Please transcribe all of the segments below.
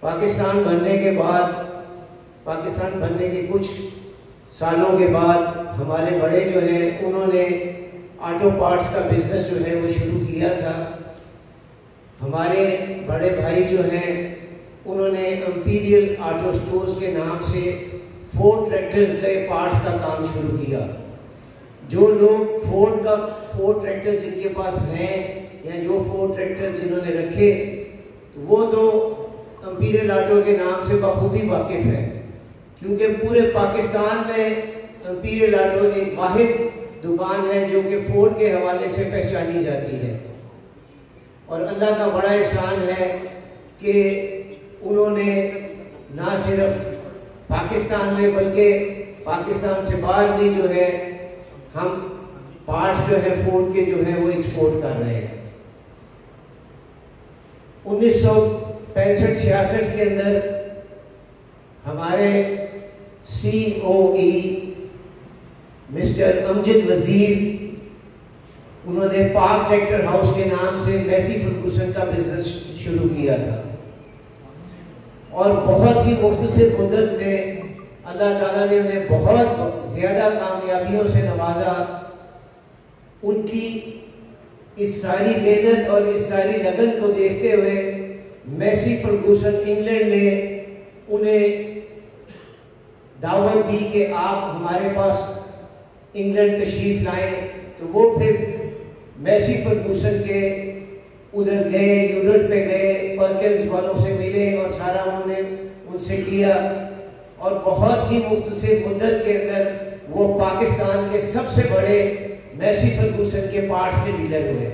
پاکستان بننے کے بعد، پاکستان بننے کے کچھ سالوں کے بعد ہمارے بڑے جو ہیں انہوں نے آٹو پارٹس کا بزنس جو ہے وہ شروع کیا تھا۔ ہمارے بڑے بھائی جو ہیں انہوں نے امپیریل آٹو سٹورز کے نام سے فورڈ ٹریکٹرز کے پارٹس کا کام شروع کیا۔ جو لوگ فورڈ ٹریکٹر جن کے پاس ہیں یا جو فورڈ ٹریکٹر جنہوں نے رکھے تو وہ تو امپیریل آٹو کے نام سے بخوبی واقف ہیں، کیونکہ پورے پاکستان میں امپیریل آٹو ایک واحد دکان ہے جو کہ فورڈ کے حوالے سے پہچانی جاتی ہے۔ اور اللہ کا بڑا احسان ہے کہ انہوں نے نہ صرف پاکستان میں بلکہ پاکستان سے باہر بھی جو ہے ہم پارٹس جو ہے فورڈ کے جو ہے وہ ایکسپورٹ کر رہے ہیں۔ 1965-66 کے اندر ہمارے سی او ای مسٹر امجد وزیر انہوں نے پاک ٹریکٹر ہاؤس کے نام سے میسی فرگوسن کا بزنس شروع کیا تھا، اور بہت ہی مختصر مدت میں اللہ تعالیٰ نے انہیں بہت زیادہ کامیابیوں سے نوازا۔ ان کی اس ساری محنت اور اس ساری لگن کو دیکھتے ہوئے میسی فرگوسن انگلینڈ نے انہیں دعوت دی کہ آپ ہمارے پاس انگلینڈ تشریف لائیں، تو وہ پھر میسی فرگوسن کے ادھر گئے، یونٹ پہ گئے، پرکلز والوں سے ملے اور سارا انہوں نے ان سے کیا، اور بہت ہی مختصر مدت کے اندر وہ پاکستان کے سب سے بڑے میسی فرگوسن کے پارٹس کے ڈیلر ہوئے۔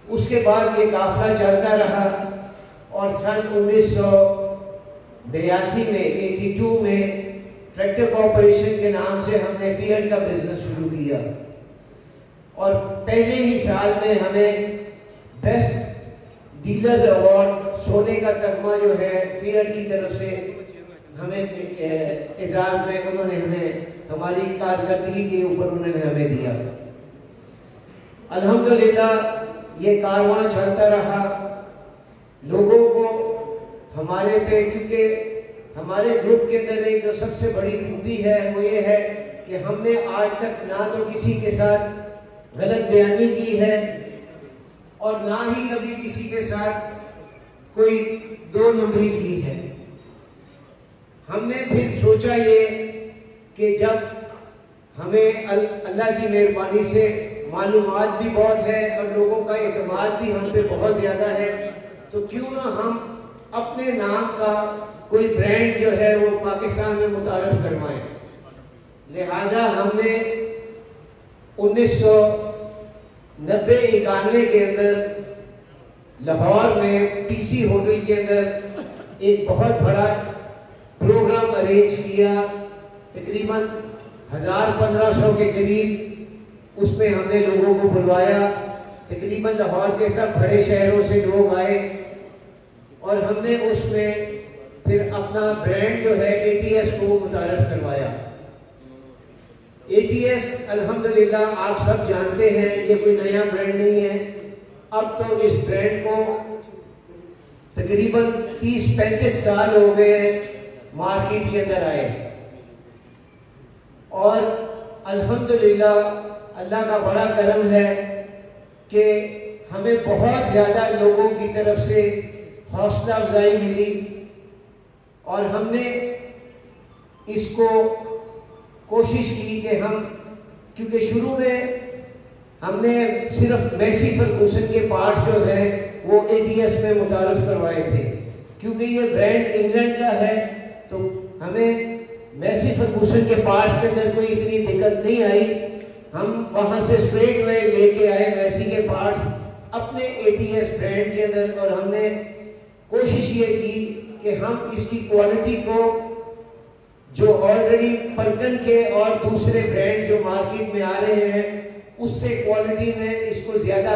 اس کے بعد یہ قافلہ چلتا رہا، اور سن 1982 میں 82 میں ٹریکٹر کارپوریشن کے نام سے ہم نے فیئٹ کا بزنس شروع کیا، اور پہلے ہی سال میں ہمیں بیسٹ ڈیلرز ایوارڈ سونے کا تمغہ جو ہے فیئٹ کی طرف سے ہمیں اعزاز میں انہوں نے ہمیں ہماری کارکردگی کے اوپر انہوں نے ہمیں دیا۔ الحمدللہ یہ کارواں چلتا رہا، لوگوں کو ہمارے پہ، کیونکہ ہمارے گروپ کے اندر ایک جو سب سے بڑی خوبی ہے وہ یہ ہے کہ ہم نے آج تک نہ تو کسی کے ساتھ غلط بیانی کی ہے اور نہ ہی کبھی کسی کے ساتھ کوئی دو نمبری کی ہے۔ ہم نے پھر سوچا یہ کہ جب ہمیں اللہ کی مہربانی سے معلومات بھی بہت ہے اور لوگوں کا اعتماد بھی ہم پہ بہت زیادہ ہے، تو کیوں نہ ہم اپنے نام کا کوئی برانڈ جو ہے وہ پاکستان میں متعارف کروائیں۔ لہذا ہم نے 1990-91 کے اندر لاہور میں پی سی ہوٹل کے اندر ایک بہت بڑا پروگرام ارینج کیا، تقریباً 1500 کے قریب اس میں ہم نے لوگوں کو بلوایا، تقریباً لاہور کے سب بڑے شہروں سے لوگ آئے، اور ہم نے اس میں پھر اپنا برانڈ جو ہے اے ٹی ایس کو متعارف کروایا۔ اے ٹی ایس الحمدللہ آپ سب جانتے ہیں یہ کوئی نیا برانڈ نہیں ہے، اب تو اس برانڈ کو تقریباً 30-35 سال ہو گئے مارکیٹ کے اندر آئے، اور الحمدللہ اللہ کا بڑا کرم ہے کہ ہمیں بہت زیادہ لوگوں کی طرف سے حوصلہ افزائی ملی، اور ہم نے اس کو کوشش کی کہ ہم، کیونکہ شروع میں ہم نے صرف میسی فرگوسن کے پارٹس جو ہیں وہ اے ٹی ایس میں متعارف کروائے تھے، کیونکہ یہ برانڈ انگلینڈ کا ہے تو ہمیں میسی فرگوسن کے پارٹس کے اندر کوئی اتنی دقت نہیں آئی۔ ہم وہاں سے اسٹریٹ وے لے کے آئے میسی کے پارٹس اپنے اے ٹی ایس برانڈ کے اندر، اور ہم نے کوشش یہ کی کہ ہم اس کی کوالٹی کو جو آلریڈی پرکن کے اور دوسرے برانڈ جو مارکیٹ میں آ رہے ہیں اس سے کوالٹی میں اس کو زیادہ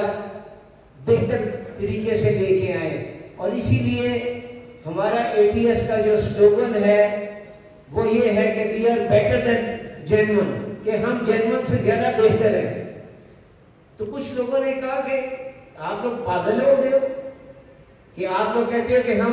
بہتر طریقے سے لے کے آئیں، اور اسی لیے ہمارا اے ٹی ایس کا جو سلوگن ہے وہ یہ ہے کہ we are better than genuine, کہ ہم جینون سے زیادہ بہتر ہیں۔ تو کچھ لوگوں نے کہا کہ آپ لوگ پاگل ہو گئے کہ آپ لوگ کہتے ہو کہ ہم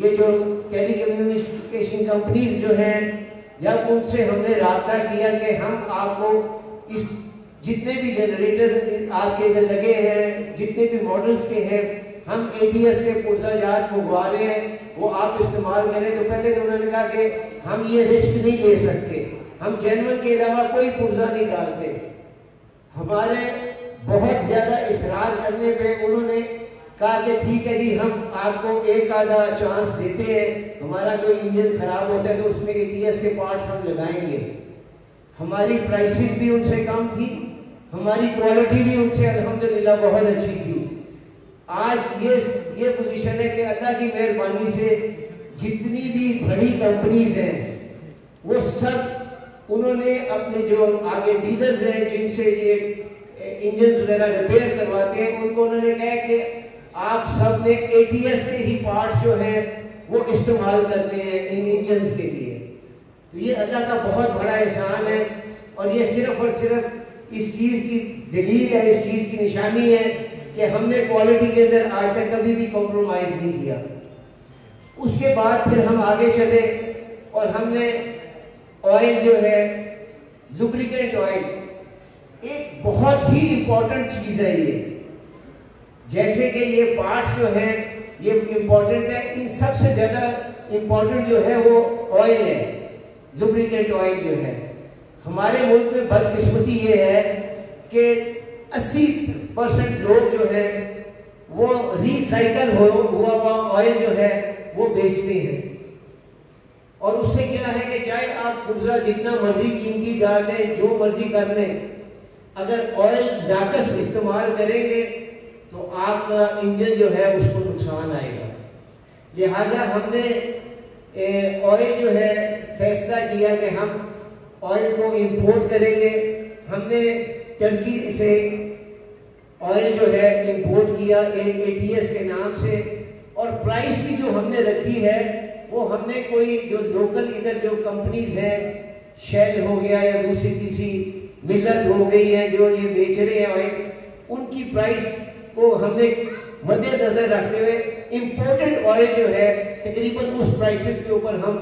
یہ جو ٹیلی کمیونیکیشن کمپنیز جو ہیں، جب ان سے ہم نے رابطہ کیا کہ ہم آپ کو اس جتنے بھی جنریٹرز آپ کے ادھر لگے ہیں، جتنے بھی ماڈلز کے ہیں، ہم ATS کے پرزہ جات منگوا رہے ہیں، وہ آپ استعمال کریں. تو پہلے تو انہوں نے کہا کہ ہم یہ رسک نہیں لے سکتے، ہم جینون کے علاوہ کوئی پرزہ نہیں ڈالتے. ہمارے بہت زیادہ اصرار کرنے پہ انہوں نے کہا کہ ٹھیک ہے جی، ہم آپ کو ایک آدھا چانس دیتے ہیں، ہمارا کوئی انجن خراب ہوتا ہے تو اس میں ATS کے پارٹس ہم لگائیں گے. ہماری پرائسز بھی ان سے کم تھی، ہماری کوالٹی بھی ان سے الحمدللہ بہت اچھی تھی. آج یہ پوزیشن ہے کہ اللہ کی مہربانی سے جتنی بھی بڑی کمپنیز ہیں وہ سب انہوں نے اپنے جو آگے ڈیلرز ہیں جن سے یہ انجنز وغیرہ ریپیئر کرواتے ہیں، ان کو انہوں نے کہا کہ آپ سب نے ATS کے ہی پارٹس جو ہیں وہ استعمال کرتے ہیں ان انجنز کے لیے. تو یہ اللہ کا بہت بڑا احسان ہے، اور یہ صرف اور صرف اس چیز کی دلیل ہے، اس چیز کی نشانی ہے کہ ہم نے کوالٹی کے اندر آج تک کبھی بھی کمپرومائز نہیں کیا. اس کے بعد پھر ہم آگے چلے اور ہم نے آئل جو ہے، لوبریکینٹ آئل ایک بہت ہی امپورٹنٹ چیز ہے. یہ جیسے کہ یہ پارٹس جو ہیں یہ امپورٹنٹ ہے، ان سب سے زیادہ امپورٹنٹ جو ہے وہ آئل ہے، لوبریکینٹ آئل جو ہے. ہمارے ملک میں بدقسمتی یہ ہے کہ 80% لوگ جو ہیں وہ ری سائیکل ہوا آئل جو ہے وہ بیچتے ہیں، اور اس سے کیا ہے کہ چاہے آپ پرزہ جتنا مرضی قیمتی ڈال لیں، جو مرضی کر لیں، اگر آئل ناقص استعمال کریں گے تو آپ کا انجن جو ہے اس کو نقصان آئے گا. لہٰذا ہم نے آئل جو ہے فیصلہ کیا کہ ہم آئل کو امپورٹ کریں گے. ہم نے ترکی سے آئل جو ہے امپورٹ کیا ATS کے نام سے، اور پرائس بھی جو ہم نے رکھی ہے وہ ہم نے کوئی جو لوکل ادھر جو کمپنیز ہیں، شیل ہو گیا یا دوسری کسی ملت ہو گئی ہے جو یہ بیچ رہے ہیں آئل، ان کی پرائس کو ہم نے مد نظر رکھتے ہوئے امپورٹڈ آئل جو ہے تقریباً اس پرائسز کے اوپر ہم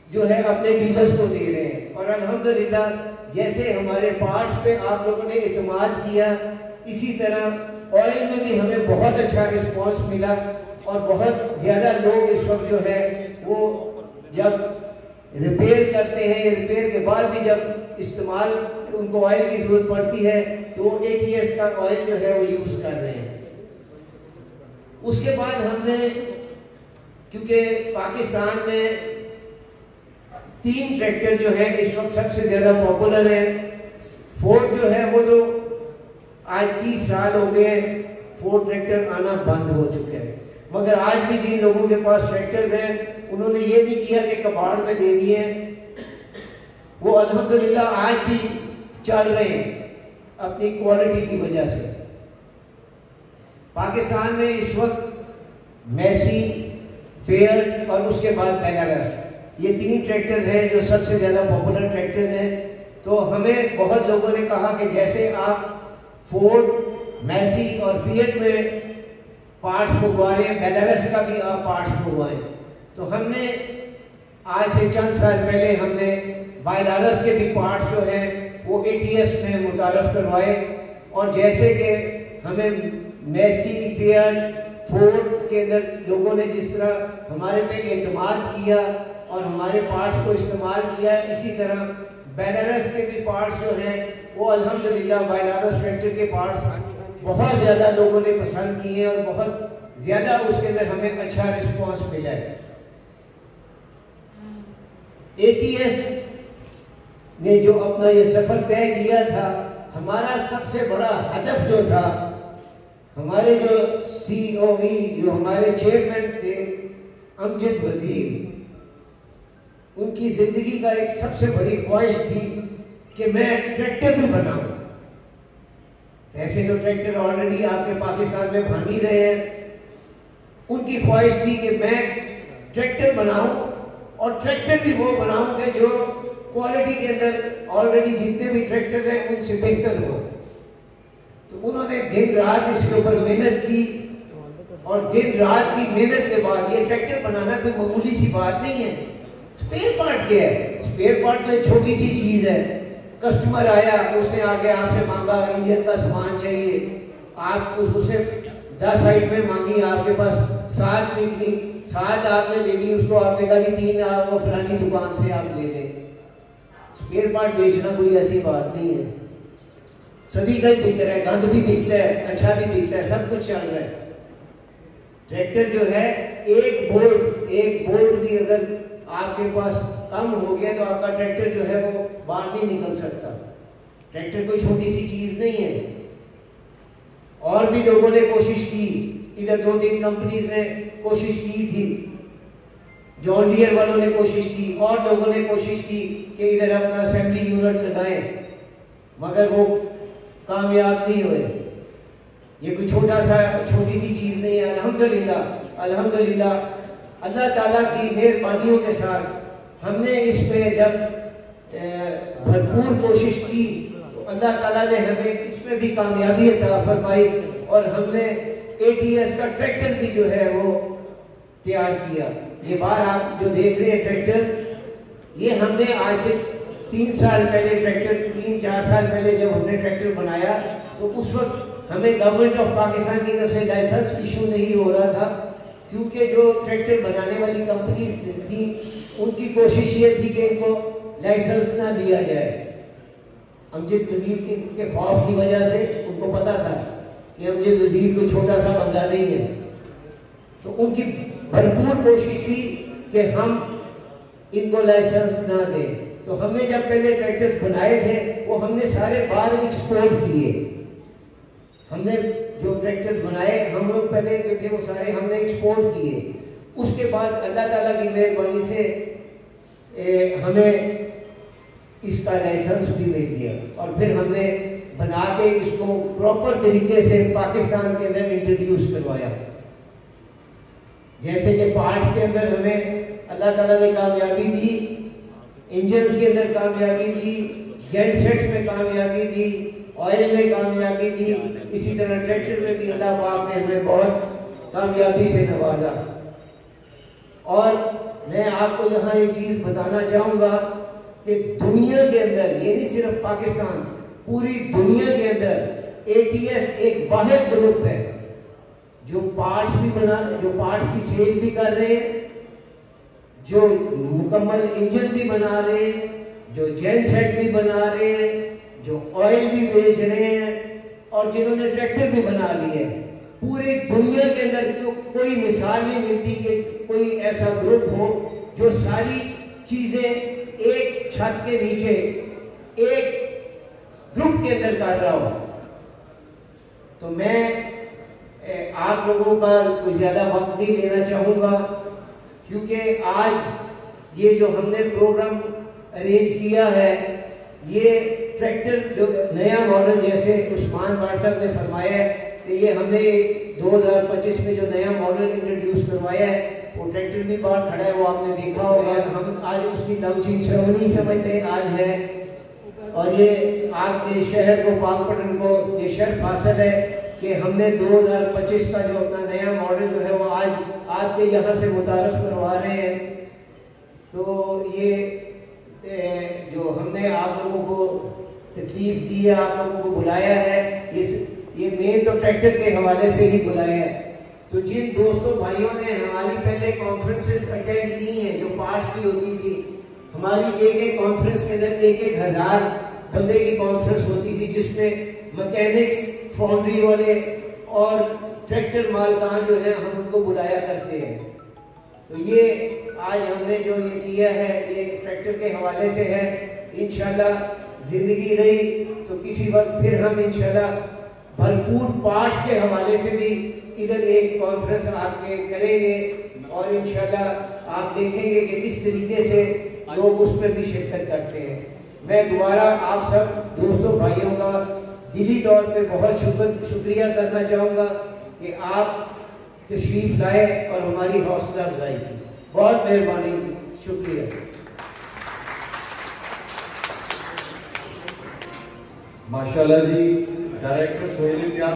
جو ہے اپنے ڈیلرز کو دے رہے ہیں. اور الحمدللہ جیسے ہمارے پارٹس پہ آپ لوگوں نے اعتماد کیا، اسی طرح آئل میں بھی ہمیں بہت اچھا رسپانس ملا، اور بہت زیادہ لوگ اس وقت جو ہے وہ جب ریپیئر کرتے ہیں، ریپیئر کے بعد بھی جب استعمال ان کو آئل کی ضرورت پڑتی ہے تو وہ ATS کا آئل جو ہے وہ یوز کر رہے ہیں. اس کے بعد ہم نے، کیونکہ پاکستان میں 3 ٹریکٹر جو ہیں اس وقت سب سے زیادہ پاپولر ہیں. فورڈ جو ہے وہ تو آج 30 سال ہو گئے فورڈ ٹریکٹر آنا بند ہو چکے ہیں، مگر آج بھی جن لوگوں کے پاس ٹریکٹرز ہیں انہوں نے یہ نہیں کیا کہ کباڑ میں دے دیے ہیں، وہ الحمدللہ آج بھی چل رہے ہیں اپنی کوالٹی کی وجہ سے. پاکستان میں اس وقت میسی، فیئر اور اس کے بعد بینارس، یہ 3 ٹریکٹر ہیں جو سب سے زیادہ پاپولر ٹریکٹر ہیں. تو ہمیں بہت لوگوں نے کہا کہ جیسے آپ فورڈ، میسی اور فیئٹ میں پارٹس منگوا رہے ہیں، بینارس کا بھی آپ پارٹس منگوائیں. تو ہم نے آج سے چند سال پہلے ہم نے بینارس کے بھی پارٹس جو ہیں وہ ATS میں متعارف کروائے. اور جیسے کہ ہمیں میسی، فیئٹ، فورڈ کے اندر لوگوں نے جس طرح ہمارے پہ اعتماد کیا اور ہمارے پارٹس کو استعمال کیا، اسی طرح بینارس کے بھی پارٹس جو ہیں وہ الحمدللہ بینارس ٹریکٹر کے پارٹس بہت زیادہ لوگوں نے پسند کیے اور بہت زیادہ اس کے اندر ہمیں اچھا رسپانس ملا ہے. ATS نے جو اپنا یہ سفر طے کیا تھا، ہمارا سب سے بڑا ہدف جو تھا، ہمارے جو COE جو ہمارے چیئرمین تھے امجد وزیر، ان کی زندگی کا ایک سب سے بڑی خواہش تھی کہ میں ٹریکٹر بھی بناؤں. ایسے تو ٹریکٹر آلریڈی آپ کے پاکستان میں بن ہی رہے ہیں، ان کی خواہش تھی کہ میں ٹریکٹر بناؤں، اور ٹریکٹر بھی وہ بناؤں کہ جو کوالٹی کے اندر آلریڈی جتنے بھی ٹریکٹر ہیں ان سے بہتر ہو. تو انہوں نے دن رات اس کے اوپر محنت کی، اور دن رات کی محنت کے بعد یہ ٹریکٹر بنانا کوئی معمولی سی بات نہیں ہے. اسپیئر پارٹ کیا ہے؟ اسپیئر پارٹ تو ایک چھوٹی سی چیز ہے. کسٹمر آیا, اس نے آ کے آپ سے مانگا انجن کا سامان چاہیے, آپ اسے 10 آئٹمیں مانگی, آپ کے پاس 7 نکلی, 7 آپ نے دے دی اس کو, آپ نے کہا جی 3 آپ وہ فلانی دکان سے آپ لے لیں. اسپیئر پارٹ بیچنا کوئی ایسی بات نہیں ہے. سبھی کا ہی بک رہا ہے, گند بھی بکتا ہے, اچھا بھی بکتا ہے, سب کچھ چل رہا ہے. ٹریکٹر جو ہے ایک بولٹ بھی اگر آپ کے پاس کم ہو گیا تو آپ کا ٹریکٹر جو ہے وہ باہر نہیں نکل سکتا. ٹریکٹر کوئی چھوٹی سی چیز نہیں ہے. اور بھی لوگوں نے کوشش کی, ادھر 2-3 کمپنیز نے کوشش کی تھی, جان ڈیئر والوں نے کوشش کی, اور لوگوں نے کوشش کی کہ ادھر اپنا اسمبلی یونٹ لگائیں, مگر وہ کامیاب نہیں ہوئے. یہ کوئی چھوٹی سی چیز نہیں ہے. الحمدللہ اللہ تعالیٰ کی مہربانیوں کے ساتھ ہم نے اس پہ جب بھرپور کوشش کی تو اللہ تعالیٰ نے ہمیں اس میں بھی کامیابی عطا فرمائی, اور ہم نے ATS کا ٹریکٹر بھی جو ہے وہ تیار کیا. یہ بار آپ جو دیکھ رہے ہیں ٹریکٹر, یہ ہم نے آج سے 3 سال پہلے ٹریکٹر 3-4 سال پہلے جب ہم نے ٹریکٹر بنایا تو اس وقت ہمیں گورنمنٹ آف پاکستان کی طرف سے لائسنس ایشو نہیں ہو رہا تھا, کیونکہ جو ٹریکٹر بنانے والی کمپنیز تھیں ان کی کوشش یہ تھی کہ ان کو لائسنس نہ دیا جائے. امجد وزیر کے خوف کی وجہ سے ان کو پتا تھا کہ امجد وزیر کوئی چھوٹا سا بندہ نہیں ہے, تو ان کی بھرپور کوشش تھی کہ ہم ان کو لائسنس نہ دیں. تو ہم نے جب پہلے ٹریکٹرز بنائے تھے وہ ہم نے سارے باہر ایکسپورٹ کیے. ہم نے جو ٹریکٹرز بنائے ہم لوگ پہلے جو تھے وہ سارے ہم نے ایکسپورٹ کیے. اس کے بعد اللہ تعالیٰ کی مہربانی سے ہمیں اس کا لائسنس بھی مل گیا, اور پھر ہم نے بنا کے اس کو پراپر طریقے سے پاکستان کے اندر انٹروڈیوس کروایا. جیسے کہ پارٹس کے اندر ہمیں اللہ تعالیٰ نے کامیابی دی, انجنز کے اندر کامیابی دی, جین سیٹس میں کامیابی دی, آئل میں کامیابی دی, اسی طرح ٹریکٹر میں بھی اللہ پاک نے ہمیں بہت کامیابی سے نوازا. اور میں آپ کو یہاں ایک چیز بتانا چاہوں گا کہ دنیا کے اندر, یہ نہیں صرف پاکستان, پوری دنیا کے اندر ATS ایک واحد گروپ ہے جو پارٹس کی سیل بھی کر رہے ہیں, جو مکمل انجن بھی بنا رہے ہیں, جو جین سیٹ بھی بنا رہے ہیں, جو آئل بھی بیچ رہے ہیں, اور جنہوں نے ٹریکٹر بھی بنا لیے. پوری دنیا کے اندر کوئی مثال نہیں ملتی کہ کوئی ایسا گروپ ہو جو ساری چیزیں ایک چھت کے نیچے ایک گروپ کے اندر کر رہا ہو. تو میں آپ لوگوں کا کوئی زیادہ وقت نہیں لینا چاہوں گا, کیونکہ آج یہ جو ہم نے پروگرام ارینج کیا ہے, یہ ٹریکٹر جو نیا ماڈل, جیسے عثمان بھاٹ صاحب نے فرمایا ہے کہ یہ ہم نے 2025 میں جو نیا ماڈل انٹروڈیوس کروایا ہے, وہ ٹریکٹر بھی باہر کھڑا ہے, وہ آپ نے دیکھا ہوگا. ہم آج اس کی لانچنگ سیرمنی سمجھتے ہیں آج ہے, اور یہ آپ کے شہر کو, پاک پٹن کو یہ شرف حاصل ہے کہ ہم نے 2025 کا جو اپنا نیا ماڈل جو ہے وہ آج آپ کے یہاں سے متعارف کروا رہے ہیں. تو یہ جو ہم نے آپ لوگوں کو تکلیف دی ہے, آپ لوگوں کو بلایا ہے, یہ مین تو ٹریکٹر کے حوالے سے ہی بلایا ہے. تو جن دوستوں بھائیوں نے ہماری پہلے کانفرنسز اٹینڈ کی ہیں جو پارٹس کی ہوتی تھی, ہماری ایک کانفرنس کے اندر 1,000 بندے کی کانفرنس ہوتی تھی, جس میں مکینکس, فاؤنڈری والے اور ٹریکٹر مالکان جو ہیں ہم ان کو بلایا کرتے ہیں. تو یہ آج ہم نے جو یہ کیا ہے یہ ٹریکٹر کے حوالے سے ہے. انشاءاللہ زندگی رہی تو کسی وقت پھر ہم انشاءاللہ بھرپور پارٹس کے حوالے سے بھی ادھر ایک کانفرنس آپ کے کریں گے, اور انشاءاللہ آپ دیکھیں گے کہ کس طریقے سے لوگ اس میں بھی شرکت کرتے ہیں. میں دوبارہ آپ سب دوستوں بھائیوں کا دلی طور پہ بہت شکریہ کرنا چاہوں گا کہ آپ تشریف لائے اور ہماری حوصلہ افزائی کی. بہت مہربانی کی, شکریہ. ماشاءاللہ جی, ڈائریکٹر سہیل امتیاز